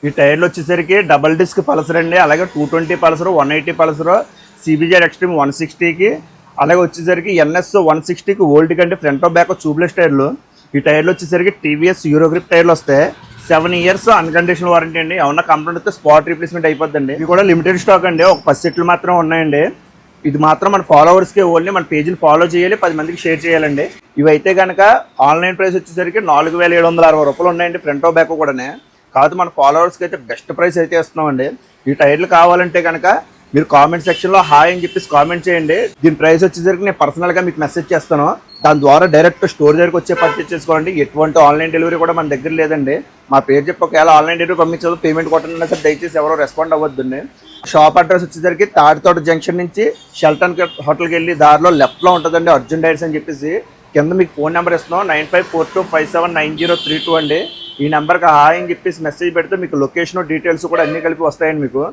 ఈ టైర్లు వచ్చేసరికి డబల్ డిస్క్ పల్సర్ అండి, అలాగే 220 పల్సర్, 180 పల్సర్, సిబిజెడ్ ఎక్స్ట్రీమ్ 160కి, అలాగే వచ్చేసరికి ఎన్ఎస్ 160కి ఓల్డ్ కంటే ఫ్రంట్ బ్యాక్ ట్యూబ్లెస్ టైర్లు. ఈ టైర్లు వచ్చేసరికి టీవీఎస్ యూరో గ్రిప్ టైర్లు వస్తాయి. 7 ఇయర్స్ అన్కండిషనల్ వారంటీ అండి. ఏమన్నా కంప్లైంట్ వస్తే స్పాట్ రీప్లేస్మెంట్ అయిపోద్దండి. ఇది కూడా లిమిటెడ్ స్టాక్ అండి, ఒక 10 సెట్లు మాత్రం ఉన్నాయండి. ఇది మాత్రం మన ఫాలోవర్స్కి ఓన్లీ మన పేజీని ఫాలో చేయాలి, 10 మందికి షేర్ చేయాలండి. ఇవైతే కనుక ఆన్లైన్ ప్రైస్ వచ్చేసరికి 4760 రూపాయలు ఉన్నాయండి, ఫ్రంట్ బ్యాక్ కూడానే. కాదు మన ఫాలోవర్స్కి అయితే బెస్ట్ ప్రైస్ అయితే ఇస్తున్నామండి. ఈ టైర్లు కావాలంటే కనుక మీరు కామెంట్ సెక్షన్లో హాయ్ అని చెప్పేసి కామెంట్ చేయండి. దీని ప్రైస్ వచ్చేసరికి నేను పర్సనల్గా మీకు మెసేజ్ చేస్తాను. దాని ద్వారా డైరెక్ట్ స్టోర్ దగ్గరకు వచ్చే పర్చేస్ చేసుకోండి. ఎటువంటి ఆన్లైన్ డెలివరీ కూడా మన దగ్గర లేదండి. మా పేరు చెప్పి ఒకవేళ ఆన్లైన్ డెలివరీ పంపించదు, పేమెంట్ కొట్టండి సార్, దయచేసి ఎవరో రెస్పాండ్ అవ్వద్దండి. షాప్ అడ్రస్ వచ్చేసరికి తాడితోట జంక్షన్ నుంచి షెల్టన్ హోటల్కి వెళ్ళి దారిలో లెఫ్ట్లో ఉంటుందండి అర్జున్ డైర్స్ అని చెప్పేసి. కింద మీకు ఫోన్ నెంబర్ ఇస్తున్నాం 9542579032 అండి. ఈ నెంబర్కి హాయ్ అని చెప్పేసి మెసేజ్ పెడితే మీకు లొకేషన్ డీటెయిల్స్ కూడా అన్నీ కలిపి వస్తాయండి మీకు.